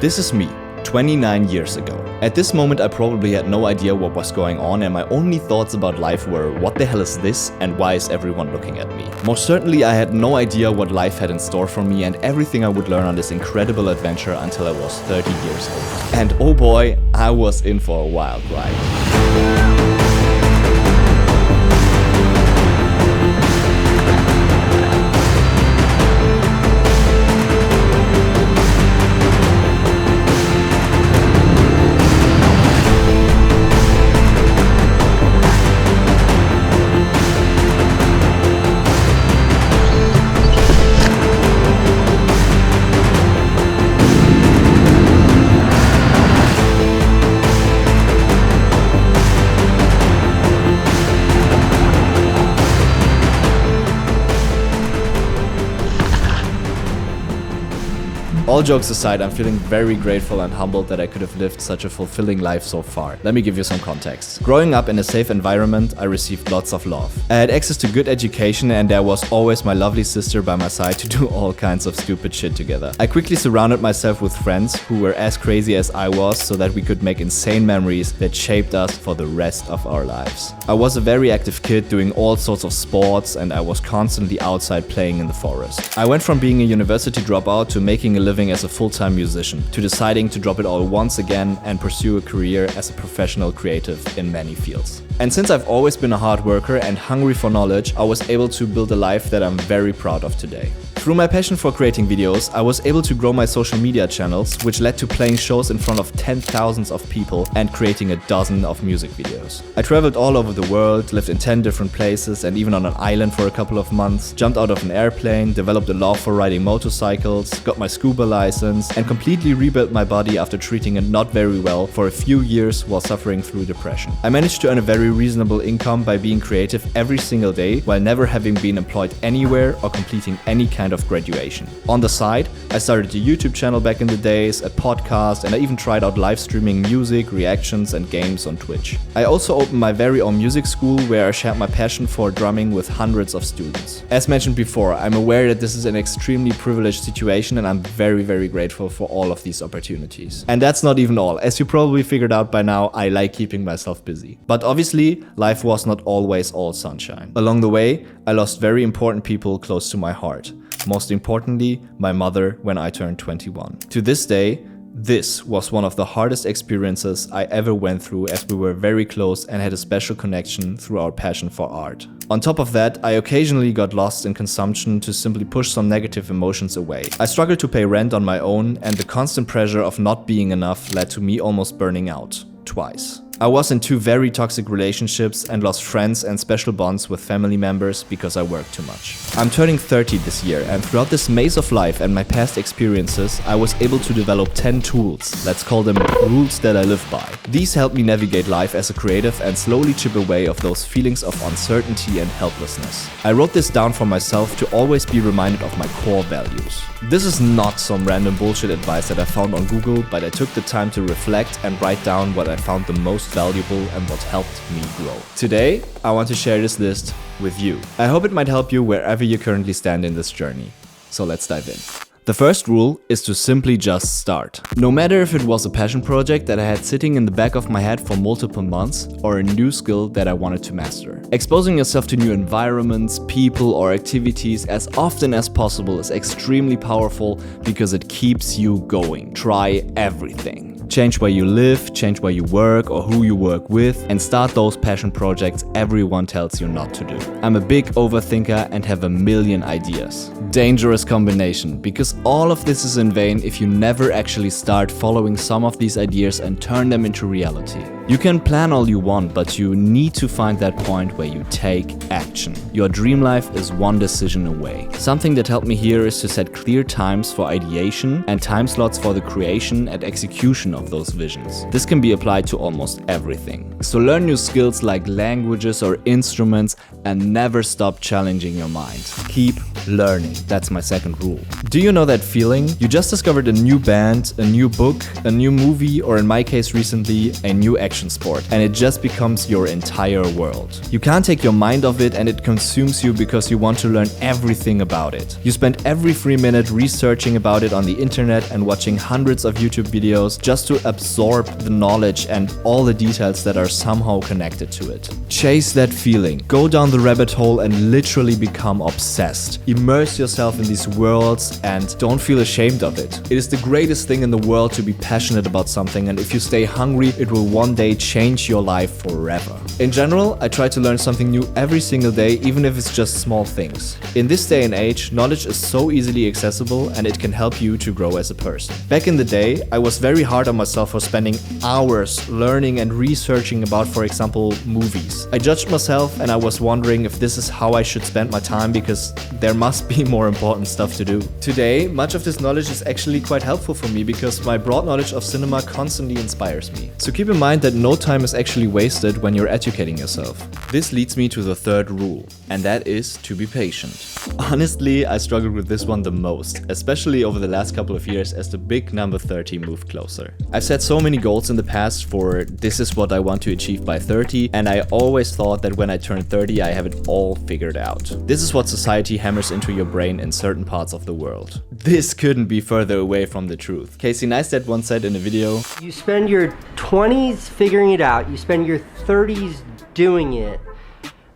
This is me, 29 years ago. At this moment I probably had no idea what was going on, and my only thoughts about life were, what the hell is this and why is everyone looking at me? Most certainly I had no idea what life had in store for me and everything I would learn on this incredible adventure until I was 30 years old. And oh boy, I was in for a wild ride. All jokes aside, I'm feeling very grateful and humbled that I could have lived such a fulfilling life so far. Let me give you some context. Growing up in a safe environment, I received lots of love. I had access to good education and there was always my lovely sister by my side to do all kinds of stupid shit together. I quickly surrounded myself with friends who were as crazy as I was so that we could make insane memories that shaped us for the rest of our lives. I was a very active kid doing all sorts of sports and I was constantly outside playing in the forest. I went from being a university dropout to making a living as a full-time musician, to deciding to drop it all once again and pursue a career as a professional creative in many fields. And since I've always been a hard worker and hungry for knowledge, I was able to build a life that I'm very proud of today. Through my passion for creating videos, I was able to grow my social media channels, which led to playing shows in front of 10,000s of people and creating a dozen of music videos. I traveled all over the world, lived in 10 different places and even on an island for a couple of months, jumped out of an airplane, developed a love for riding motorcycles, got my scuba license and completely rebuilt my body after treating it not very well for a few years while suffering through depression. I managed to earn a very reasonable income by being creative every single day while never having been employed anywhere or completing any kind of graduation. On the side, I started a YouTube channel back in the days, a podcast, and I even tried out live streaming music, reactions, and games on Twitch. I also opened my very own music school where I shared my passion for drumming with hundreds of students. As mentioned before, I'm aware that this is an extremely privileged situation and I'm very grateful for all of these opportunities. And that's not even all. As you probably figured out by now, I like keeping myself busy. But obviously, life was not always all sunshine. Along the way, I lost very important people close to my heart. Most importantly, my mother when I turned 21. To this day, this was one of the hardest experiences I ever went through, as we were very close and had a special connection through our passion for art. On top of that, I occasionally got lost in consumption to simply push some negative emotions away. I struggled to pay rent on my own, and the constant pressure of not being enough led to me almost burning out. Twice. I was in 2 very toxic relationships and lost friends and special bonds with family members because I worked too much. I'm turning 30 this year, and throughout this maze of life and my past experiences, I was able to develop 10 tools, let's call them rules that I live by. These help me navigate life as a creative and slowly chip away of those feelings of uncertainty and helplessness. I wrote this down for myself to always be reminded of my core values. This is not some random bullshit advice that I found on Google, but I took the time to reflect and write down what I found the most valuable and what helped me grow. Today, I want to share this list with you. I hope it might help you wherever you currently stand in this journey. So let's dive in. The first rule is to simply just start. No matter if it was a passion project that I had sitting in the back of my head for multiple months or a new skill that I wanted to master. Exposing yourself to new environments, people, or activities as often as possible is extremely powerful because it keeps you going. Try everything. Change where you live, change where you work or who you work with, and start those passion projects everyone tells you not to do. I'm a big overthinker and have a million ideas. Dangerous combination, because all of this is in vain if you never actually start following some of these ideas and turn them into reality. You can plan all you want, but you need to find that point where you take action. Your dream life is one decision away. Something that helped me here is to set clear times for ideation and time slots for the creation and execution of of those visions. This can be applied to almost everything. So learn new skills like languages or instruments and never stop challenging your mind. Keep learning. That's my second rule. Do you know that feeling? You just discovered a new band, a new book, a new movie, or in my case recently, a new action sport, and it just becomes your entire world. You can't take your mind off it and it consumes you because you want to learn everything about it. You spend every free minute researching about it on the internet and watching hundreds of YouTube videos just to absorb the knowledge and all the details that are somehow connected to it. Chase that feeling. Go down the rabbit hole and literally become obsessed. Immerse yourself in these worlds and don't feel ashamed of it. It is the greatest thing in the world to be passionate about something, and if you stay hungry, it will one day change your life forever. In general, I try to learn something new every single day, even if it's just small things. In this day and age, knowledge is so easily accessible and it can help you to grow as a person. Back in the day, I was very hard on myself for spending hours learning and researching about, for example, movies. I judged myself and I was wondering if this is how I should spend my time because there must be more important stuff to do. Today, much of this knowledge is actually quite helpful for me because my broad knowledge of cinema constantly inspires me. So keep in mind that no time is actually wasted when you're educating yourself. This leads me to the third rule, and that is to be patient. Honestly, I struggled with this one the most, especially over the last couple of years as the big number 30 moved closer. I've set so many goals in the past for this is what I want to achieve by 30, and I always thought that when I turn 30 I have it all figured out. This is what society hammers into your brain in certain parts of the world. This couldn't be further away from the truth. Casey Neistat once said in a video, "You spend your 20s figuring it out, you spend your 30s doing it,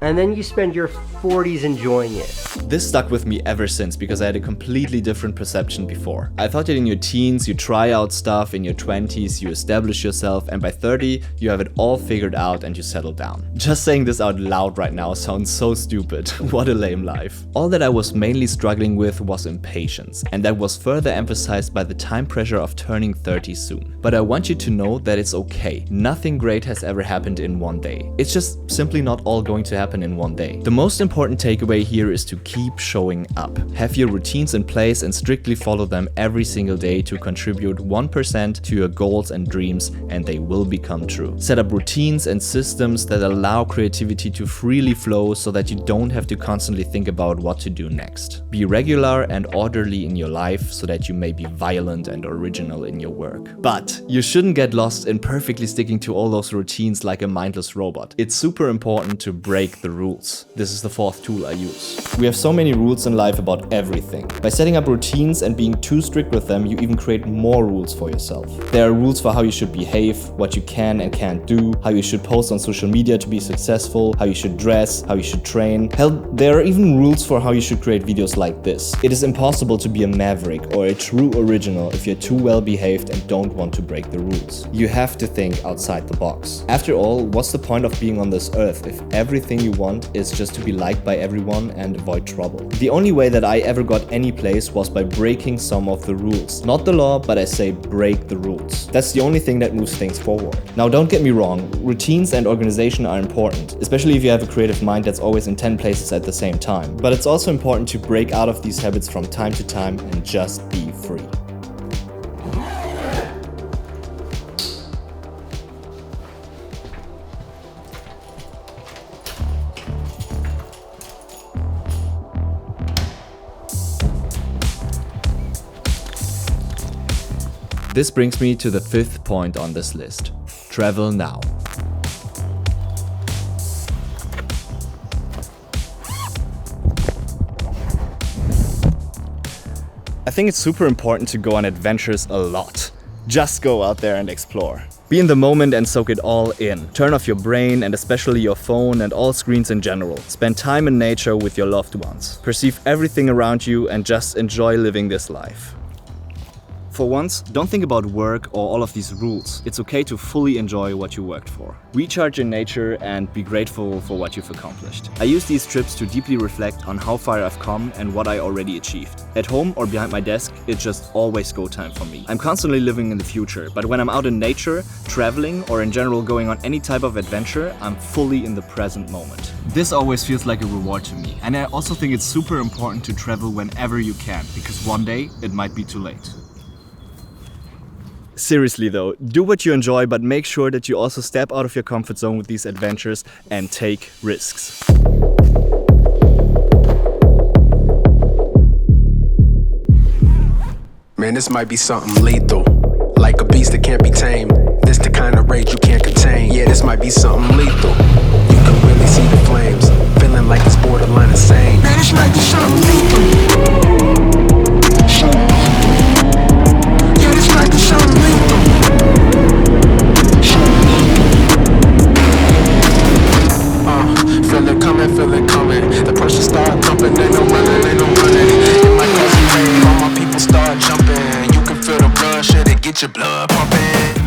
and then you spend your 40s enjoying it." This stuck with me ever since because I had a completely different perception before. I thought that in your teens you try out stuff, in your 20s you establish yourself, and by 30 you have it all figured out and you settle down. Just saying this out loud right now sounds so stupid. What a lame life. All that I was mainly struggling with was impatience, and that was further emphasized by the time pressure of turning 30 soon. But I want you to know that it's okay. Nothing great has ever happened in one day. It's just simply not all going to happen in one day. The most important takeaway here is to keep showing up. Have your routines in place and strictly follow them every single day to contribute 1% to your goals and dreams, and they will become true. Set up routines and systems that allow creativity to freely flow so that you don't have to constantly think about what to do next. Be regular and orderly in your life so that you may be violent and original in your work. But you shouldn't get lost in perfectly sticking to all those routines like a mindless robot. It's super important to break the rules. This is the fourth tool I use. We have so many rules in life about everything. By setting up routines and being too strict with them, you even create more rules for yourself. There are rules for how you should behave, what you can and can't do, how you should post on social media to be successful, how you should dress, how you should train. Hell, there are even rules for how you should create videos like this. It is impossible to be a maverick or a true original if you're too well behaved and don't want to break the rules. You have to think outside the box. After all, what's the point of being on this earth if everything you want is just to be liked by everyone and avoid trouble? The only way that I ever got any place was by breaking some of the rules. Not the law, but I say break the rules. That's the only thing that moves things forward. Now don't get me wrong, routines and organization are important, especially if you have a creative mind that's always in 10 places at the same time. But it's also important to break out of these habits from time to time and just be free. This brings me to the fifth point on this list. Travel now. I think it's super important to go on adventures a lot. Just go out there and explore. Be in the moment and soak it all in. Turn off your brain and especially your phone and all screens in general. Spend time in nature with your loved ones. Perceive everything around you and just enjoy living this life. For once, don't think about work or all of these rules. It's okay to fully enjoy what you worked for. Recharge in nature and be grateful for what you've accomplished. I use these trips to deeply reflect on how far I've come and what I already achieved. At home or behind my desk, it's just always go time for me. I'm constantly living in the future, but when I'm out in nature, traveling, or in general going on any type of adventure, I'm fully in the present moment. This always feels like a reward to me, and I also think it's super important to travel whenever you can, because one day it might be too late. Seriously though, do what you enjoy, but make sure that you also step out of your comfort zone with these adventures and take risks. Man, this might be something lethal, like a beast that can't be tamed. This the kind of rage you can't contain. Yeah, this might be something lethal. You can really see the flames, feeling like it's borderline insane. Man, this might be something lethal. Yeah, this might be something lethal. Feel it coming. The pressure start dumping, ain't no running, ain't no running. It might cause some pain, all my people start jumping. You can feel the blood, shit, it get your blood pumping.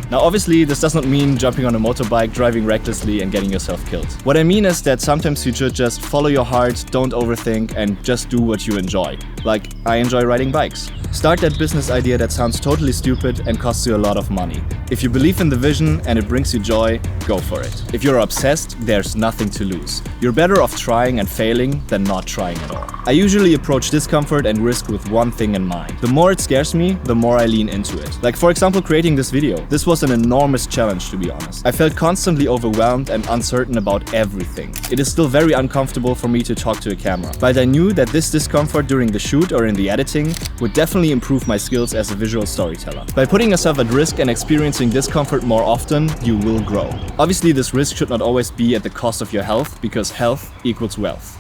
Now obviously this does not mean jumping on a motorbike, driving recklessly and getting yourself killed. What I mean is that sometimes you should just follow your heart, don't overthink and just do what you enjoy. Like, I enjoy riding bikes. Start that business idea that sounds totally stupid and costs you a lot of money. If you believe in the vision and it brings you joy, go for it. If you're obsessed, there's nothing to lose. You're better off trying and failing than not trying at all. I usually approach discomfort and risk with one thing in mind. The more it scares me, the more I lean into it. Like for example, creating this video. This was an enormous challenge, to be honest. I felt constantly overwhelmed and uncertain about everything. It is still very uncomfortable for me to talk to a camera, but I knew that this discomfort during the shoot or in the editing would definitely improve my skills as a visual storyteller. By putting yourself at risk and experiencing discomfort more often, you will grow. Obviously, this risk should not always be at the cost of your health, because health equals wealth.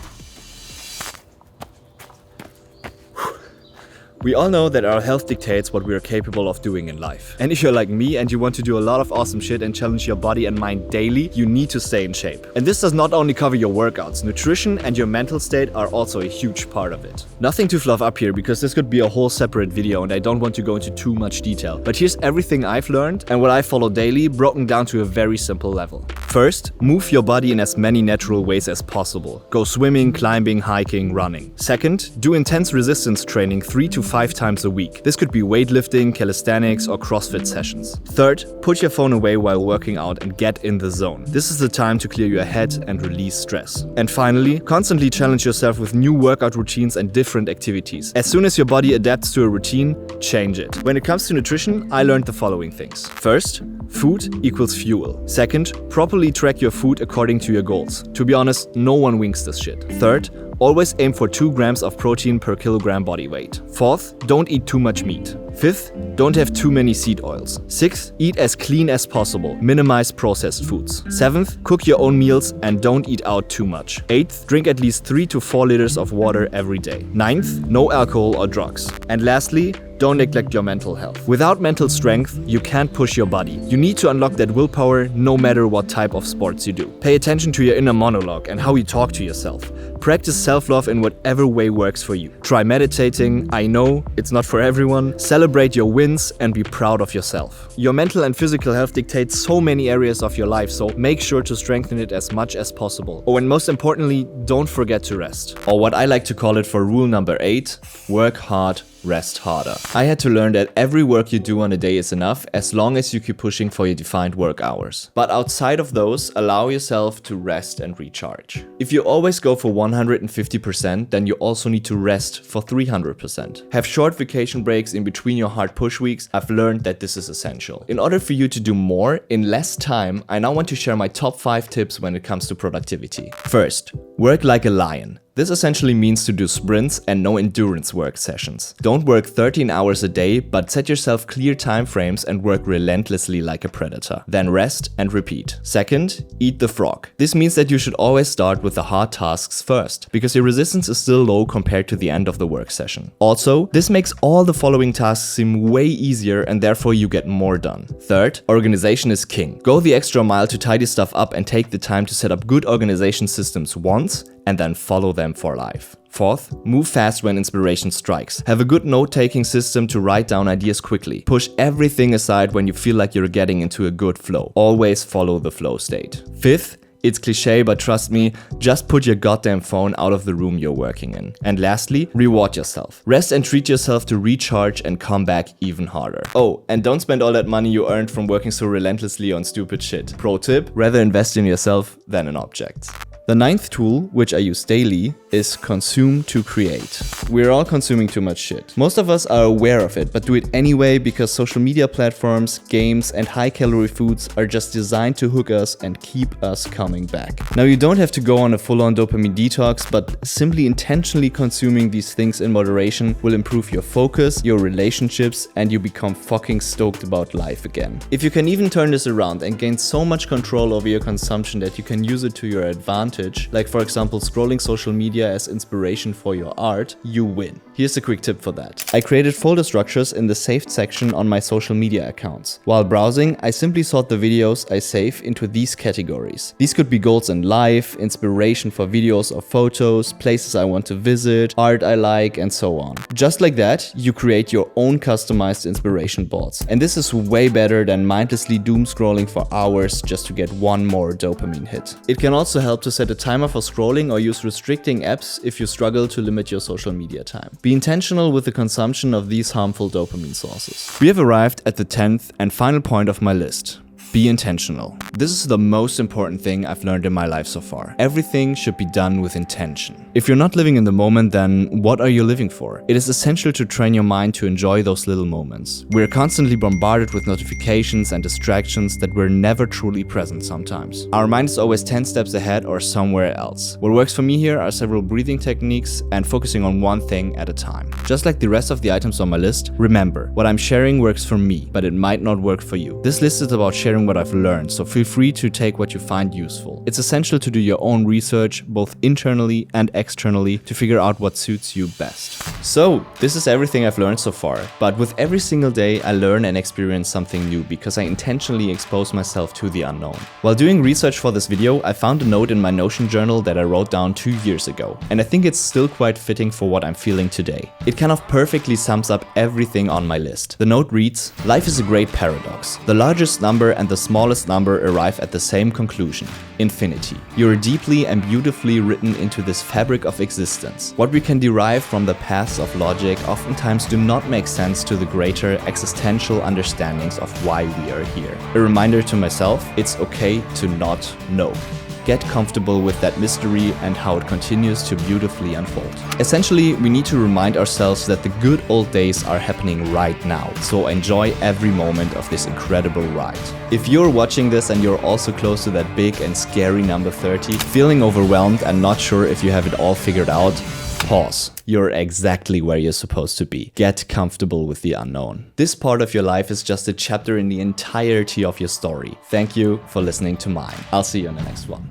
We all know that our health dictates what we are capable of doing in life. And if you're like me and you want to do a lot of awesome shit and challenge your body and mind daily, you need to stay in shape. And this does not only cover your workouts, nutrition and your mental state are also a huge part of it. Nothing to fluff up here because this could be a whole separate video and I don't want to go into too much detail. But here's everything I've learned and what I follow daily, broken down to a very simple level. First, move your body in as many natural ways as possible. Go swimming, climbing, hiking, running. Second, do intense resistance training 3 to 5 times a week. This could be weightlifting, calisthenics, or CrossFit sessions. Third, put your phone away while working out and get in the zone. This is the time to clear your head and release stress. And finally, constantly challenge yourself with new workout routines and different activities. As soon as your body adapts to a routine, change it. When it comes to nutrition, I learned the following things. First, food equals fuel. Second, properly track your food according to your goals. To be honest, no one winks this shit. Third, always aim for 2 grams of protein per kilogram body weight. Fourth, don't eat too much meat. Fifth, don't have too many seed oils. Sixth, eat as clean as possible. Minimize processed foods. Seventh, cook your own meals and don't eat out too much. Eighth, drink at least 3 to 4 liters of water every day. Ninth, no alcohol or drugs. And lastly, don't neglect your mental health. Without mental strength, you can't push your body. You need to unlock that willpower no matter what type of sports you do. Pay attention to your inner monologue and how you talk to yourself. Practice self-love in whatever way works for you. Try meditating. I know it's not for everyone. Celebrate your wins and be proud of yourself. Your mental and physical health dictates so many areas of your life, so make sure to strengthen it as much as possible. Oh, and most importantly, don't forget to rest. Or what I like to call it for rule number 8, work hard, rest harder. I had to learn that every work you do on a day is enough as long as you keep pushing for your defined work hours. But outside of those, allow yourself to rest and recharge. If you always go for 150%, then you also need to rest for 300%. Have short vacation breaks in between your hard push weeks. I've learned that this is essential. In order for you to do more in less time, I now want to share my top 5 tips when it comes to productivity. First, work like a lion. This essentially means to do sprints and no endurance work sessions. Don't work 13 hours a day, but set yourself clear time frames and work relentlessly like a predator. Then rest and repeat. Second, eat the frog. This means that you should always start with the hard tasks first, because your resistance is still low compared to the end of the work session. Also, this makes all the following tasks seem way easier and therefore you get more done. Third, organization is king. Go the extra mile to tidy stuff up and take the time to set up good organization systems once and then follow them for life. Fourth, move fast when inspiration strikes. Have a good note-taking system to write down ideas quickly. Push everything aside when you feel like you're getting into a good flow. Always follow the flow state. Fifth, it's cliche, but trust me, just put your goddamn phone out of the room you're working in. And lastly, reward yourself. Rest and treat yourself to recharge and come back even harder. Oh, and don't spend all that money you earned from working so relentlessly on stupid shit. Pro tip, rather invest in yourself than in objects. The 9th tool, which I use daily, is consume to create. We're all consuming too much shit. Most of us are aware of it, but do it anyway because social media platforms, games, and high-calorie foods are just designed to hook us and keep us coming back. Now, you don't have to go on a full-on dopamine detox, but simply intentionally consuming these things in moderation will improve your focus, your relationships, and you become fucking stoked about life again. If you can even turn this around and gain so much control over your consumption that you can use it to your advantage, like for example scrolling social media as inspiration for your art, you win. Here's a quick tip for that. I created folder structures in the saved section on my social media accounts. While browsing, I simply sort the videos I save into these categories. These could be goals in life, inspiration for videos or photos, places I want to visit, art I like, and so on. Just like that, you create your own customized inspiration boards. And this is way better than mindlessly doom scrolling for hours just to get one more dopamine hit. It can also help to set a timer for scrolling or use restricting apps if you struggle to limit your social media time. Be intentional with the consumption of these harmful dopamine sources. We have arrived at the 10th and final point of my list. Be intentional. This is the most important thing I've learned in my life so far. Everything should be done with intention. If you're not living in the moment, then what are you living for? It is essential to train your mind to enjoy those little moments. We're constantly bombarded with notifications and distractions that we're never truly present sometimes. Our mind is always 10 steps ahead or somewhere else. What works for me here are several breathing techniques and focusing on one thing at a time. Just like the rest of the items on my list, remember, what I'm sharing works for me, but it might not work for you. This list is about sharing what I've learned, so feel free to take what you find useful. It's essential to do your own research, both internally and externally, to figure out what suits you best. So, this is everything I've learned so far, but with every single day I learn and experience something new because I intentionally expose myself to the unknown. While doing research for this video, I found a note in my Notion journal that I wrote down 2 years ago, and I think it's still quite fitting for what I'm feeling today. It kind of perfectly sums up everything on my list. The note reads, "Life is a great paradox. The largest number and the smallest number arrive at the same conclusion: infinity. You are deeply and beautifully written into this fabric of existence. What we can derive from the paths of logic oftentimes do not make sense to the greater existential understandings of why we are here." A reminder to myself, it's okay to not know. Get comfortable with that mystery and how it continues to beautifully unfold. Essentially, we need to remind ourselves that the good old days are happening right now, so enjoy every moment of this incredible ride. If you're watching this and you're also close to that big and scary number 30, feeling overwhelmed and not sure if you have it all figured out, pause. You're exactly where you're supposed to be. Get comfortable with the unknown. This part of your life is just a chapter in the entirety of your story. Thank you for listening to mine. I'll see you in the next one.